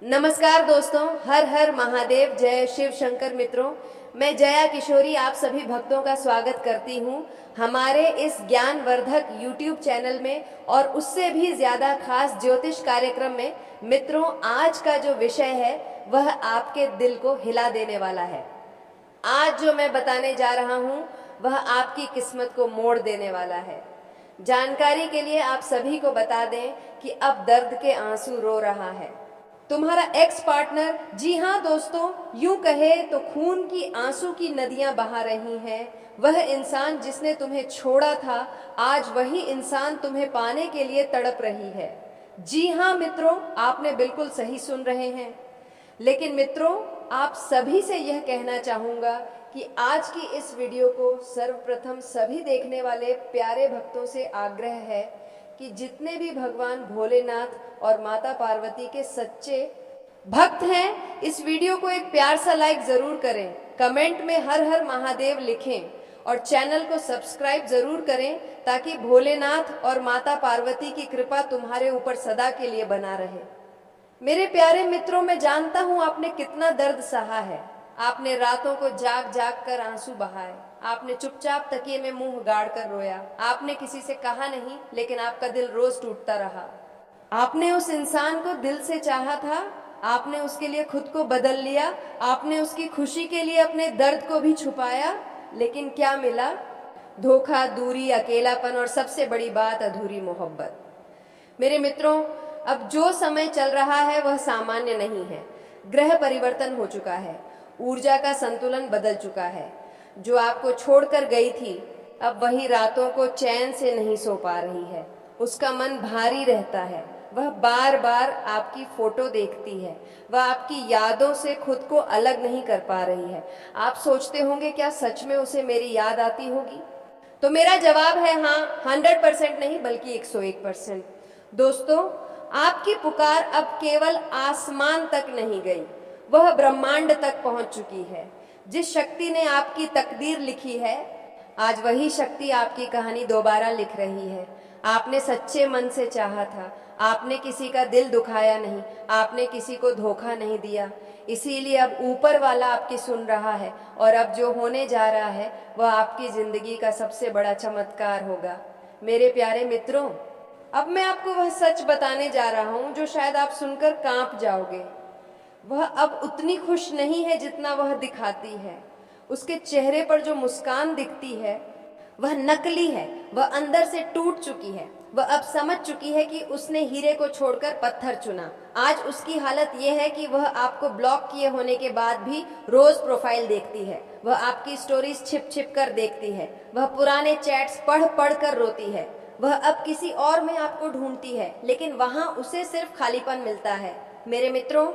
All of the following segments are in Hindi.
नमस्कार दोस्तों, हर हर महादेव, जय शिव शंकर। मित्रों, मैं जया किशोरी आप सभी भक्तों का स्वागत करती हूँ हमारे इस ज्ञानवर्धक YouTube चैनल में और उससे भी ज़्यादा खास ज्योतिष कार्यक्रम में। मित्रों, आज का जो विषय है वह आपके दिल को हिला देने वाला है। आज जो मैं बताने जा रहा हूँ वह आपकी किस्मत को मोड़ देने वाला है। जानकारी के लिए आप सभी को बता दें कि अब दर्द के आंसू रो रहा है तुम्हारा एक्स पार्टनर। जी हाँ दोस्तों, यूं कहे तो खून की आंसू की नदियां बहा रही हैं। वह इंसान जिसने तुम्हें छोड़ा था, आज वही इंसान तुम्हें पाने के लिए तड़प रही है। जी हाँ मित्रों, आपने बिल्कुल सही सुन रहे हैं। लेकिन मित्रों, आप सभी से यह कहना चाहूँगा कि आज की इस वीडियो को सर्वप्रथम सभी देखने वाले प्यारे भक्तों से आग्रह है कि जितने भी भगवान भोलेनाथ और माता पार्वती के सच्चे भक्त हैं, इस वीडियो को एक प्यार सा लाइक जरूर करें, कमेंट में हर हर महादेव लिखें और चैनल को सब्सक्राइब जरूर करें ताकि भोलेनाथ और माता पार्वती की कृपा तुम्हारे ऊपर सदा के लिए बना रहे। मेरे प्यारे मित्रों, मैं जानता हूं आपने कितना दर्द सहा है। आपने रातों को जाग जाग कर आंसू बहाए, आपने चुपचाप तकिए में मुंह गाड़ कर रोया, आपने किसी से कहा नहीं, लेकिन आपका दिल रोज टूटता रहा। आपने उस इंसान को दिल से चाहा था, आपने उसके लिए खुद को बदल लिया, आपने उसकी खुशी के लिए अपने दर्द को भी छुपाया, लेकिन क्या मिला? धोखा, दूरी, अकेलापन और सबसे बड़ी बात, अधूरी मोहब्बत। मेरे मित्रों, अब जो समय चल रहा है वह सामान्य नहीं है। ग्रह परिवर्तन हो चुका है, ऊर्जा का संतुलन बदल चुका है। जो आपको छोड़कर गई थी, अब वही रातों को चैन से नहीं सो पा रही है। उसका मन भारी रहता है, वह बार बार आपकी फोटो देखती है, वह आपकी यादों से खुद को अलग नहीं कर पा रही है। आप सोचते होंगे, क्या सच में उसे मेरी याद आती होगी? तो मेरा जवाब है हाँ, 100% नहीं बल्कि 101%। दोस्तों, आपकी पुकार अब केवल आसमान तक नहीं गई, वह ब्रह्मांड तक पहुंच चुकी है। जिस शक्ति ने आपकी तकदीर लिखी है, आज वही शक्ति आपकी कहानी दोबारा लिख रही है। आपने सच्चे मन से चाहा था, आपने किसी का दिल दुखाया नहीं, आपने किसी को धोखा नहीं दिया। इसीलिए अब ऊपर वाला आपकी सुन रहा है और अब जो होने जा रहा है वह आपकी जिंदगी का सबसे बड़ा चमत्कार होगा। मेरे प्यारे मित्रों, अब मैं आपको वह सच बताने जा रहा हूं जो शायद आप सुनकर कांप जाओगे। वह अब उतनी खुश नहीं है जितना वह दिखाती है। उसके चेहरे पर जो मुस्कान दिखती है वह नकली है, वह अंदर से टूट चुकी है। वह अब समझ चुकी है कि उसने हीरे को छोड़कर पत्थर चुना। आज उसकी हालत यह है कि वह आपको ब्लॉक किए होने के बाद भी रोज प्रोफाइल देखती है, वह आपकी स्टोरीज छिप छिप कर देखती है, वह पुराने चैट्स पढ़ पढ़ कर रोती है। वह अब किसी और में आपको ढूंढती है, लेकिन वहां उसे सिर्फ खालीपन मिलता है। मेरे मित्रों,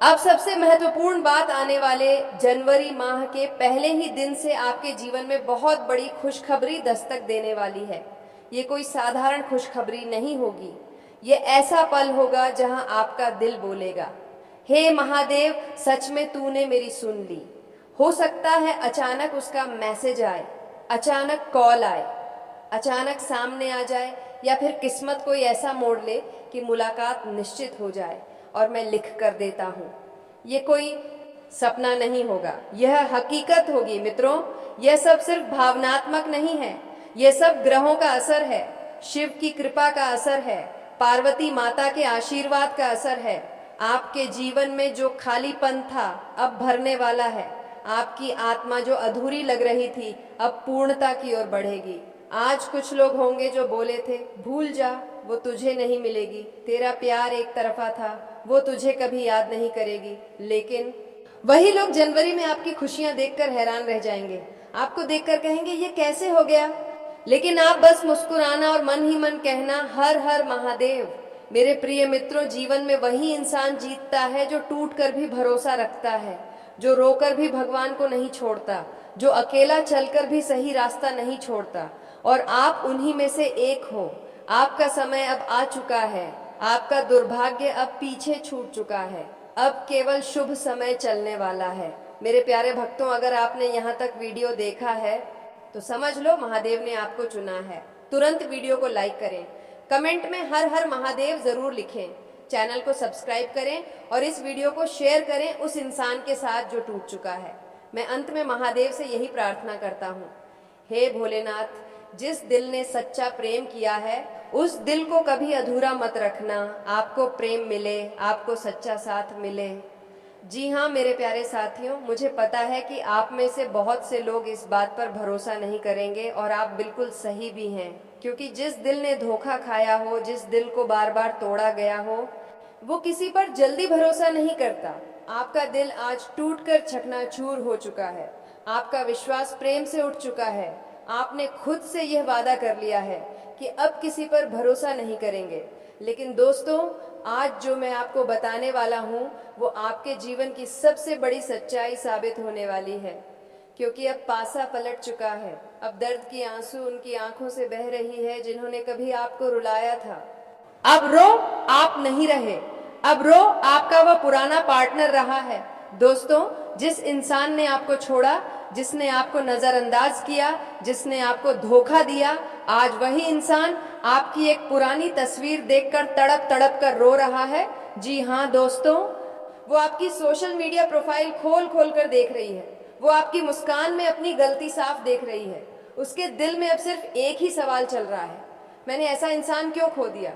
अब सबसे महत्वपूर्ण बात आने वाले जनवरी माह के पहले ही दिन से आपके जीवन में बहुत बड़ी खुशखबरी दस्तक देने वाली है। ये कोई साधारण खुशखबरी नहीं होगी, ये ऐसा पल होगा जहां आपका दिल बोलेगा, हे महादेव, सच में तूने मेरी सुन ली। हो सकता है अचानक उसका मैसेज आए, अचानक कॉल आए, अचानक सामने आ जाए, या फिर किस्मत कोई ऐसा मोड़ ले कि मुलाकात निश्चित हो जाए। और मैं लिख कर देता हूँ, ये कोई सपना नहीं होगा, यह हकीकत होगी। मित्रों, यह सब सिर्फ भावनात्मक नहीं है, यह सब ग्रहों का असर है, शिव की कृपा का असर है, पार्वती माता के आशीर्वाद का असर है। आपके जीवन में जो खालीपन था अब भरने वाला है। आपकी आत्मा जो अधूरी लग रही थी अब पूर्णता की ओर बढ़ेगी। आज कुछ लोग होंगे जो बोले थे, भूल जा, वो तुझे नहीं मिलेगी, तेरा प्यार एक तरफा था, वो तुझे कभी याद नहीं करेगी। लेकिन वही लोग जनवरी में आपकी खुशियां देखकर हैरान रह जाएंगे, आपको देखकर कहेंगे ये कैसे हो गया। लेकिन आप बस मुस्कुराना और मन ही मन कहना, हर हर महादेव। मेरे प्रिय मित्रों, जीवन में वही इंसान जीतता है जो टूट कर भी भरोसा रखता है, जो रोकर भी भगवान को नहीं छोड़ता, जो अकेला चलकर भी सही रास्ता नहीं छोड़ता। और आप उन्हीं में से एक हो। आपका समय अब आ चुका है, आपका दुर्भाग्य अब पीछे छूट चुका है, अब केवल शुभ समय चलने वाला है। मेरे प्यारे भक्तों, अगर आपने यहाँ तक वीडियो देखा है तो समझ लो महादेव ने आपको चुना है। तुरंत वीडियो को लाइक करें, कमेंट में हर हर महादेव जरूर लिखें, चैनल को सब्सक्राइब करें और इस वीडियो को शेयर करें उस इंसान के साथ जो टूट चुका है। मैं अंत में महादेव से यही प्रार्थना करता हूँ, हे भोलेनाथ, जिस दिल ने सच्चा प्रेम किया है उस दिल को कभी अधूरा मत रखना। आपको प्रेम मिले, आपको सच्चा साथ मिले। जी हाँ मेरे प्यारे साथियों, मुझे पता है कि आप में से बहुत से लोग इस बात पर भरोसा नहीं करेंगे और आप बिल्कुल सही भी हैं, क्योंकि जिस दिल ने धोखा खाया हो, जिस दिल को बार बार तोड़ा गया हो, वो किसी पर जल्दी भरोसा नहीं करता। आपका दिल आज टूटकर चकनाचूर हो चुका है, आपका विश्वास प्रेम से उठ चुका है। आपने खुद से यह वादा कर लिया है कि अब किसी पर भरोसा नहीं करेंगे। लेकिन दोस्तों, आज जो मैं आपको बताने वाला हूँ वो आपके जीवन की सबसे बड़ी सच्चाई साबित होने वाली है, क्योंकि अब पासा पलट चुका है। अब दर्द की आंसू उनकी आंखों से बह रही है जिन्होंने कभी आपको रुलाया था। अब रो आप नहीं रहे, अब रो आपका वह पुराना पार्टनर रहा है। दोस्तों, जिस इंसान ने आपको छोड़ा, जिसने आपको नजरअंदाज किया, जिसने आपको धोखा दिया, आज वही इंसान आपकी एक पुरानी तस्वीर देखकर तड़प तड़प कर रो रहा है। जी हाँ दोस्तों, वो आपकी सोशल मीडिया प्रोफाइल खोल खोल कर देख रही है, वो आपकी मुस्कान में अपनी गलती साफ देख रही है। उसके दिल में अब सिर्फ एक ही सवाल चल रहा है, मैंने ऐसा इंसान क्यों खो दिया।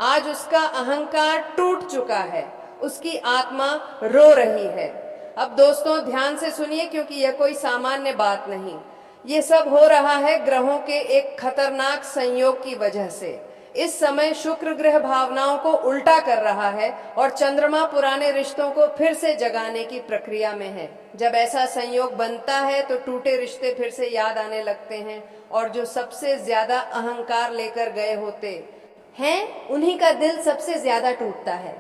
आज उसका अहंकार टूट चुका है, उसकी आत्मा रो रही है। अब दोस्तों ध्यान से सुनिए, क्योंकि यह कोई सामान्य बात नहीं। ये सब हो रहा है ग्रहों के एक खतरनाक संयोग की वजह से। इस समय शुक्र ग्रह भावनाओं को उल्टा कर रहा है और चंद्रमा पुराने रिश्तों को फिर से जगाने की प्रक्रिया में है। जब ऐसा संयोग बनता है तो टूटे रिश्ते फिर से याद आने लगते हैं और जो सबसे ज्यादा अहंकार लेकर गए होते हैं उन्हीं का दिल सबसे ज्यादा टूटता है।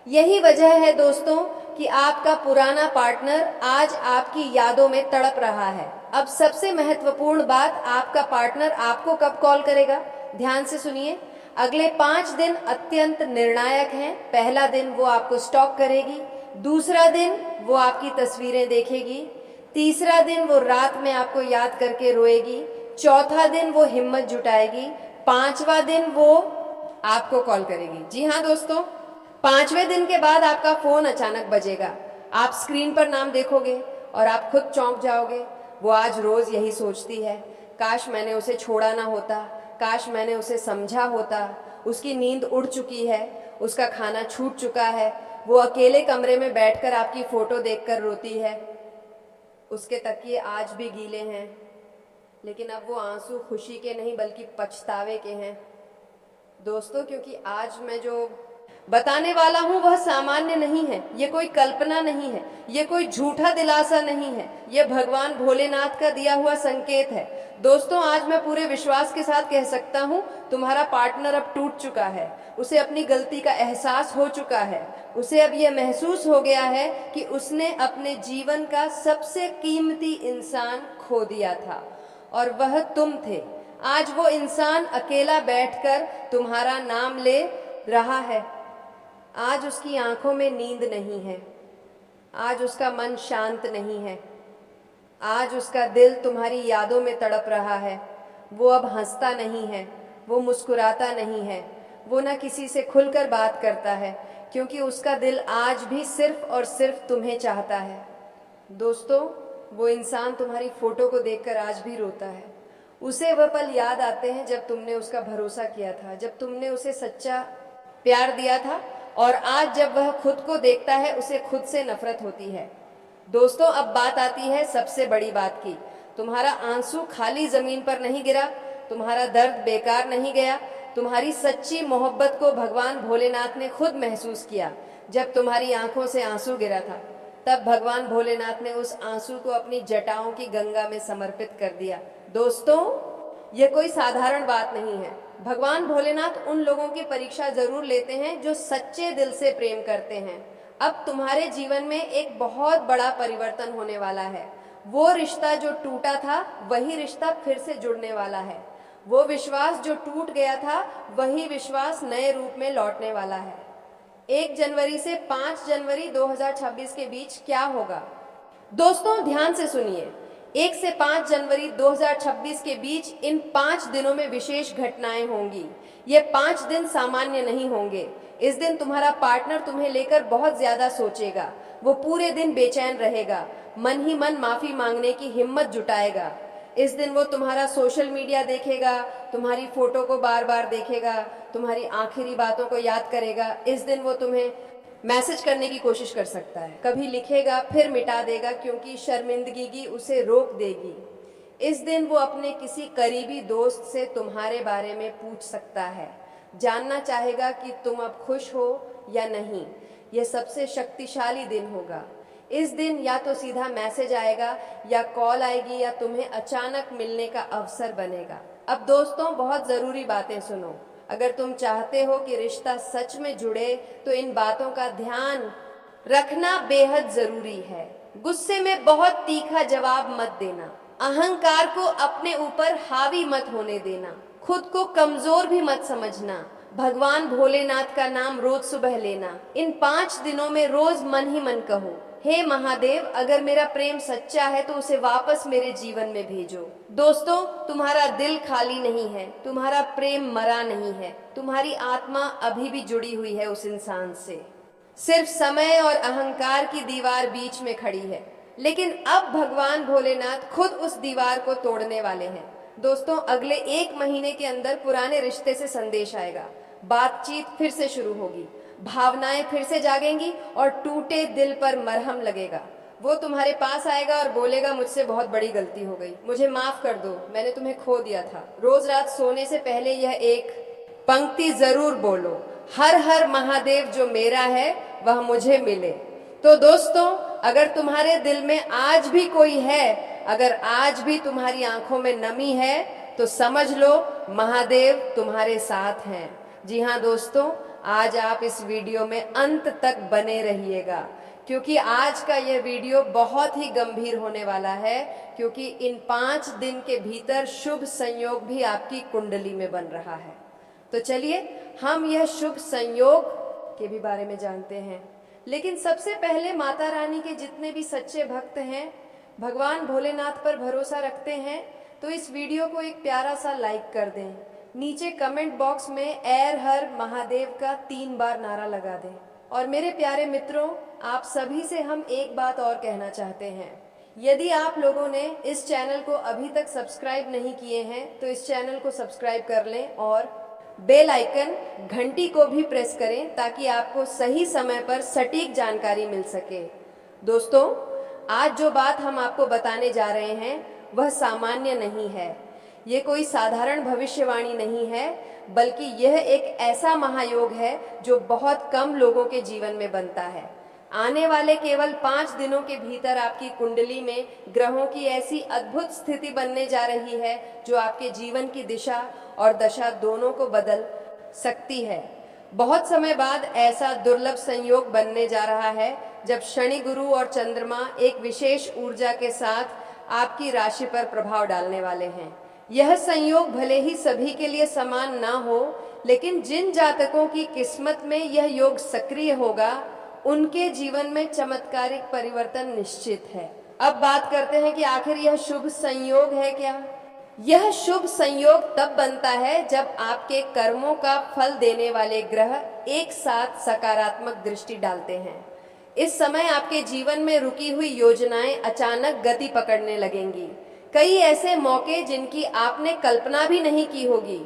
यही वजह है दोस्तों कि आपका पुराना पार्टनर आज आपकी यादों में तड़प रहा है। अब सबसे महत्वपूर्ण बात, आपका पार्टनर आपको कब कॉल करेगा, ध्यान से सुनिए। अगले 5 दिन अत्यंत निर्णायक हैं। पहला दिन वो आपको स्टॉक करेगी, दूसरा दिन वो आपकी तस्वीरें देखेगी, तीसरा दिन वो रात में आपको याद करके रोएगी, चौथा दिन वो हिम्मत जुटाएगी, 5वां दिन वो आपको कॉल करेगी। जी हाँ दोस्तों, 5वें दिन के बाद आपका फोन अचानक बजेगा। आप स्क्रीन पर नाम देखोगे और आप खुद चौंक जाओगे। वो आज रोज यही सोचती है, काश मैंने उसे छोड़ा ना होता, काश मैंने उसे समझा होता। उसकी नींद उड़ चुकी है, उसका खाना छूट चुका है। वो अकेले कमरे में बैठकर आपकी फोटो देखकर रोती है। उसके तकिए आज भी गीले हैं, लेकिन अब वो आंसू खुशी के नहीं बल्कि पछतावे के हैं। दोस्तों, क्योंकि आज मैं जो बताने वाला हूं वह सामान्य नहीं है, ये कोई कल्पना नहीं है, ये कोई झूठा दिलासा नहीं है, ये भगवान भोलेनाथ का दिया हुआ संकेत है। दोस्तों, आज मैं पूरे विश्वास के साथ कह सकता हूं, तुम्हारा पार्टनर अब टूट चुका है। उसे अपनी गलती का एहसास हो चुका है। उसे अब यह महसूस हो गया है कि उसने अपने जीवन का सबसे कीमती इंसान खो दिया था और वह तुम थे। आज वो इंसान अकेला बैठकर तुम्हारा नाम ले रहा है। आज उसकी आंखों में नींद नहीं है, आज उसका मन शांत नहीं है, आज उसका दिल तुम्हारी यादों में तड़प रहा है। वो अब हंसता नहीं है, वो मुस्कुराता नहीं है, वो ना किसी से खुलकर बात करता है, क्योंकि उसका दिल आज भी सिर्फ और सिर्फ तुम्हें चाहता है। दोस्तों, वो इंसान तुम्हारी फोटो को देखकर आज भी रोता है। उसे वह पल याद आते हैं जब तुमने उसका भरोसा किया था, जब तुमने उसे सच्चा प्यार दिया था, और आज जब वह खुद को देखता है उसे खुद से नफरत होती है। दोस्तों, अब बात आती है सबसे बड़ी बात की। तुम्हारा आंसू खाली जमीन पर नहीं गिरा, तुम्हारा दर्द बेकार नहीं गया। तुम्हारी सच्ची मोहब्बत को भगवान भोलेनाथ ने खुद महसूस किया। जब तुम्हारी आंखों से आंसू गिरा था, तब भगवान भोलेनाथ ने उस आंसू को अपनी जटाओं की गंगा में समर्पित कर दिया। दोस्तों, यह कोई साधारण बात नहीं है। भगवान भोलेनाथ उन लोगों की परीक्षा जरूर लेते हैं जो सच्चे दिल से प्रेम करते हैं। अब तुम्हारे जीवन में एक बहुत बड़ा परिवर्तन होने वाला है। वो रिश्ता जो टूटा था वही रिश्ता फिर से जुड़ने वाला है। वो विश्वास जो टूट गया था वही विश्वास नए रूप में लौटने वाला है। 1 जनवरी से 5 जनवरी 2026 के बीच क्या होगा? दोस्तों, ध्यान से सुनिए। 1 से 5 जनवरी 2026 के बीच इन 5 दिनों में विशेष घटनाएं होंगी। ये 5 दिन सामान्य नहीं होंगे। इस दिन तुम्हारा पार्टनर तुम्हें लेकर बहुत ज्यादा सोचेगा, वो पूरे दिन बेचैन रहेगा, मन ही मन माफी मांगने की हिम्मत जुटाएगा। इस दिन वो तुम्हारा सोशल मीडिया देखेगा, तुम्हारी फोटो को बार बार देखेगा, तुम्हारी आखिरी बातों को याद करेगा। इस दिन वो तुम्हें मैसेज करने की कोशिश कर सकता है, कभी लिखेगा फिर मिटा देगा, क्योंकि शर्मिंदगी उसे रोक देगी। इस दिन वो अपने किसी करीबी दोस्त से तुम्हारे बारे में पूछ सकता है, जानना चाहेगा कि तुम अब खुश हो या नहीं। यह सबसे शक्तिशाली दिन होगा। इस दिन या तो सीधा मैसेज आएगा या कॉल आएगी या तुम्हें अचानक मिलने का अवसर बनेगा। अब दोस्तों, बहुत ज़रूरी बातें सुनो। अगर तुम चाहते हो कि रिश्ता सच में जुड़े तो इन बातों का ध्यान रखना बेहद जरूरी है। गुस्से में बहुत तीखा जवाब मत देना, अहंकार को अपने ऊपर हावी मत होने देना, खुद को कमजोर भी मत समझना, भगवान भोलेनाथ का नाम रोज सुबह लेना। इन 5 दिनों में रोज मन ही मन कहो, हे महादेव, अगर मेरा प्रेम सच्चा है तो उसे वापस मेरे जीवन में भेजो। दोस्तों, तुम्हारा दिल खाली नहीं है, तुम्हारा प्रेम मरा नहीं है, तुम्हारी आत्मा अभी भी जुड़ी हुई है उस इंसान से। सिर्फ समय और अहंकार की दीवार बीच में खड़ी है, लेकिन अब भगवान भोलेनाथ खुद उस दीवार को तोड़ने वाले हैं। दोस्तों, अगले 1 महीने के अंदर पुराने रिश्ते से संदेश आएगा, बातचीत फिर से शुरू होगी, भावनाएं फिर से जागेंगी और टूटे दिल पर मरहम लगेगा। वो तुम्हारे पास आएगा और बोलेगा, मुझसे बहुत बड़ी गलती हो गई, मुझे माफ कर दो, मैंने तुम्हें खो दिया था। रोज रात सोने से पहले यह एक पंक्ति जरूर बोलो, हर हर महादेव, जो मेरा है वह मुझे मिले। तो दोस्तों, अगर तुम्हारे दिल में आज भी कोई है, अगर आज भी तुम्हारी आंखों में नमी है, तो समझ लो महादेव तुम्हारे साथ हैं। जी हाँ दोस्तों, आज आप इस वीडियो में अंत तक बने रहिएगा, क्योंकि आज का यह वीडियो बहुत ही गंभीर होने वाला है, क्योंकि इन 5 दिन के भीतर शुभ संयोग भी आपकी कुंडली में बन रहा है। तो चलिए हम यह शुभ संयोग के भी बारे में जानते हैं। लेकिन सबसे पहले माता रानी के जितने भी सच्चे भक्त हैं, भगवान भोलेनाथ पर भरोसा रखते हैं, तो इस वीडियो को एक प्यारा सा लाइक कर दें। नीचे कमेंट बॉक्स में एर हर महादेव का 3 बार नारा लगा दें। और मेरे प्यारे मित्रों, आप सभी से हम एक बात और कहना चाहते हैं। यदि आप लोगों ने इस चैनल को अभी तक सब्सक्राइब नहीं किए हैं तो इस चैनल को सब्सक्राइब कर लें और बेल आइकन घंटी को भी प्रेस करें, ताकि आपको सही समय पर सटीक जानकारी मिल सके। दोस्तों, आज जो बात हम आपको बताने जा रहे हैं वह सामान्य नहीं है। ये कोई साधारण भविष्यवाणी नहीं है, बल्कि यह एक ऐसा महायोग है जो बहुत कम लोगों के जीवन में बनता है। आने वाले केवल 5 दिनों के भीतर आपकी कुंडली में ग्रहों की ऐसी अद्भुत स्थिति बनने जा रही है जो आपके जीवन की दिशा और दशा दोनों को बदल सकती है। बहुत समय बाद ऐसा दुर्लभ संयोग बनने जा रहा है जब शनि, गुरु और चंद्रमा एक विशेष ऊर्जा के साथ आपकी राशि पर प्रभाव डालने वाले हैं। यह संयोग भले ही सभी के लिए समान ना हो, लेकिन जिन जातकों की किस्मत में यह योग सक्रिय होगा, उनके जीवन में चमत्कारिक परिवर्तन निश्चित है। अब बात करते हैं कि आखिर यह शुभ संयोग है क्या। यह शुभ संयोग तब बनता है जब आपके कर्मों का फल देने वाले ग्रह एक साथ सकारात्मक दृष्टि डालते हैं। इस समय आपके जीवन में रुकी हुई योजनाएं अचानक गति पकड़ने लगेंगी। कई ऐसे मौके जिनकी आपने कल्पना भी नहीं की होगी,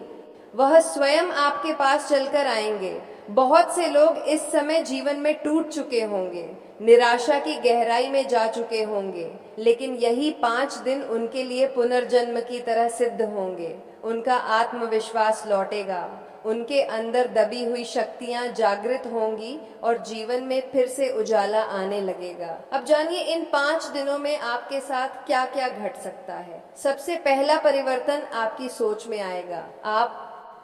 वह स्वयं आपके पास चलकर आएंगे। बहुत से लोग इस समय जीवन में टूट चुके होंगे, निराशा की गहराई में जा चुके होंगे, लेकिन यही 5 दिन उनके लिए पुनर्जन्म की तरह सिद्ध होंगे। उनका आत्मविश्वास लौटेगा, उनके अंदर दबी हुई शक्तियां जागृत होंगी और जीवन में फिर से उजाला आने लगेगा। अब जानिए इन 5 दिनों में आपके साथ क्या क्या घट सकता है। सबसे पहला परिवर्तन आपकी सोच में आएगा। आप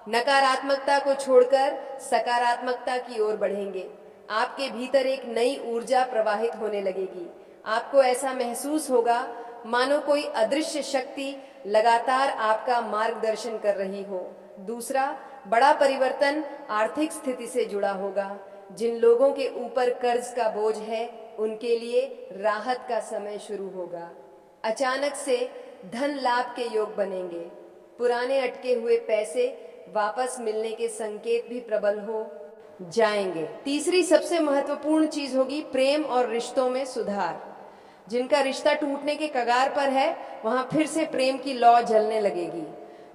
नकारात्मकता को छोड़कर सकारात्मकता की ओर बढ़ेंगे। आपके भीतर एक नई ऊर्जा प्रवाहित होने लगेगी। आपको ऐसा महसूस होगा मानो कोई अदृश्य शक्ति लगातार आपका मार्गदर्शन कर रही हो। दूसरा बड़ा परिवर्तन आर्थिक स्थिति से जुड़ा होगा। जिन लोगों के ऊपर कर्ज का बोझ है, उनके लिए राहत का समय शुरू होगा। अचानक से धन लाभ के योग बनेंगे। पुराने अटके हुए पैसे वापस मिलने के संकेत भी प्रबल हो जाएंगे। तीसरी सबसे महत्वपूर्ण चीज होगी प्रेम और रिश्तों में सुधार। जिनका रिश्ता टूटने के कगार पर है, वहां फिर से प्रेम की लौ जलने लगेगी।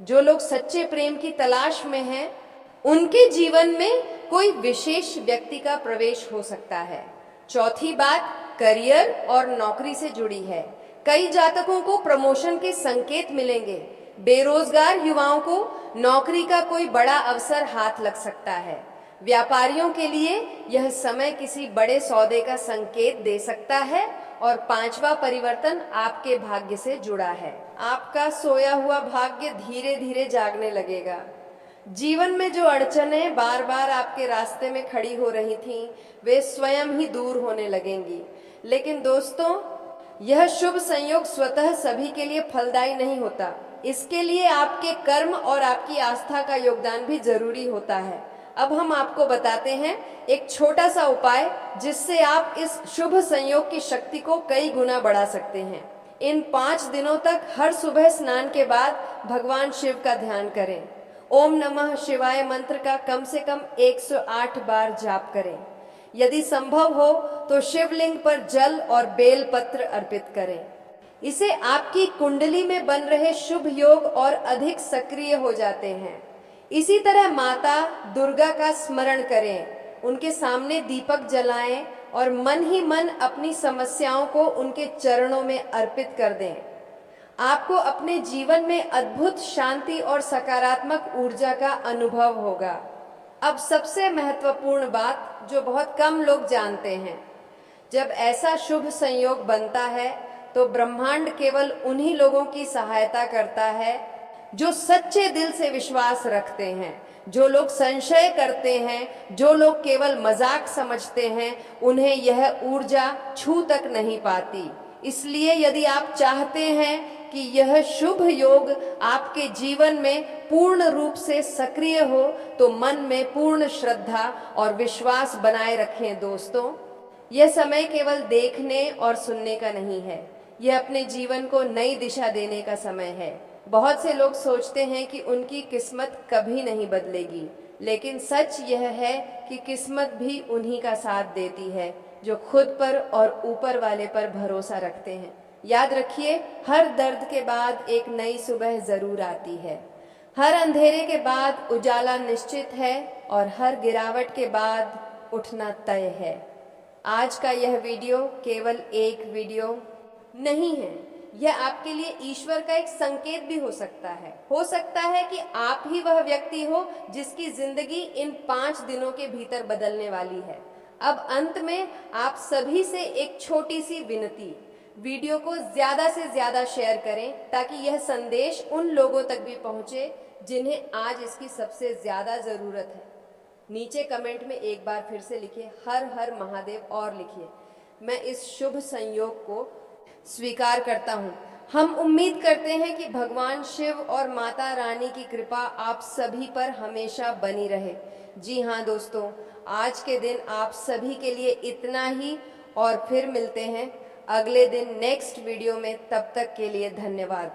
जो लोग सच्चे प्रेम की तलाश में हैं, उनके जीवन में कोई विशेष व्यक्ति का प्रवेश हो सकता है। चौथी बात करियर और नौकरी से जुड़ी है। कई जातकों को प्रमोशन के संकेत मिलेंगे। बेरोजगार युवाओं को नौकरी का कोई बड़ा अवसर हाथ लग सकता है। व्यापारियों के लिए यह समय किसी बड़े सौदे का संकेत दे सकता है। और पांचवा परिवर्तन आपके भाग्य से जुड़ा है। आपका सोया हुआ भाग्य धीरे धीरे जागने लगेगा। जीवन में जो अड़चनें बार बार आपके रास्ते में खड़ी हो रही थीं, वे स्वयं ही दूर होने लगेंगी। लेकिन दोस्तों, यह शुभ संयोग स्वतः सभी के लिए फलदायी नहीं होता। इसके लिए आपके कर्म और आपकी आस्था का योगदान भी जरूरी होता है। अब हम आपको बताते हैं एक छोटा सा उपाय, जिससे आप इस शुभ संयोग की शक्ति को कई गुना बढ़ा सकते हैं। इन 5 दिनों तक हर सुबह स्नान के बाद भगवान शिव का ध्यान करें। ओम नमः शिवाय मंत्र का कम से कम 108 बार जाप करें। यदि संभव हो तो शिवलिंग पर जल और बेल पत्र अर्पित करें। इसे आपकी कुंडली में बन रहे शुभ योग और अधिक सक्रिय हो जाते हैं। इसी तरह माता दुर्गा का स्मरण करें, उनके सामने दीपक जलाएं और मन ही मन अपनी समस्याओं को उनके चरणों में अर्पित कर दें। आपको अपने जीवन में अद्भुत शांति और सकारात्मक ऊर्जा का अनुभव होगा। अब सबसे महत्वपूर्ण बात जो बहुत कम लोग जानते हैं, जब ऐसा शुभ संयोग बनता है तो ब्रह्मांड केवल उन्हीं लोगों की सहायता करता है जो सच्चे दिल से विश्वास रखते हैं। जो लोग संशय करते हैं, जो लोग केवल मजाक समझते हैं, उन्हें यह ऊर्जा छू तक नहीं पाती। इसलिए यदि आप चाहते हैं कि यह शुभ योग आपके जीवन में पूर्ण रूप से सक्रिय हो, तो मन में पूर्ण श्रद्धा और विश्वास बनाए रखें। दोस्तों, यह समय केवल देखने और सुनने का नहीं है, यह अपने जीवन को नई दिशा देने का समय है। बहुत से लोग सोचते हैं कि उनकी किस्मत कभी नहीं बदलेगी, लेकिन सच यह है कि किस्मत भी उन्हीं का साथ देती है जो खुद पर और ऊपर वाले पर भरोसा रखते हैं। याद रखिए, हर दर्द के बाद एक नई सुबह जरूर आती है। हर अंधेरे के बाद उजाला निश्चित है और हर गिरावट के बाद उठना तय है। आज का यह वीडियो केवल एक वीडियो नहीं है, यह आपके लिए ईश्वर का एक संकेत भी हो सकता है। हो सकता है कि आप ही वह व्यक्ति हो जिसकी जिंदगी इन 5 दिनों के भीतर बदलने वाली है। अब अंत में आप सभी से एक छोटी सी विनती, वीडियो को ज्यादा से ज्यादा शेयर करें ताकि यह संदेश उन लोगों तक भी पहुंचे जिन्हें आज इसकी सबसे ज्यादा जरूरत है। नीचे कमेंट में एक बार फिर से लिखिए हर हर महादेव और लिखिए मैं इस शुभ संयोग को स्वीकार करता हूँ। हम उम्मीद करते हैं कि भगवान शिव और माता रानी की कृपा आप सभी पर हमेशा बनी रहे। जी हाँ दोस्तों, आज के दिन आप सभी के लिए इतना ही, और फिर मिलते हैं अगले दिन नेक्स्ट वीडियो में। तब तक के लिए धन्यवाद।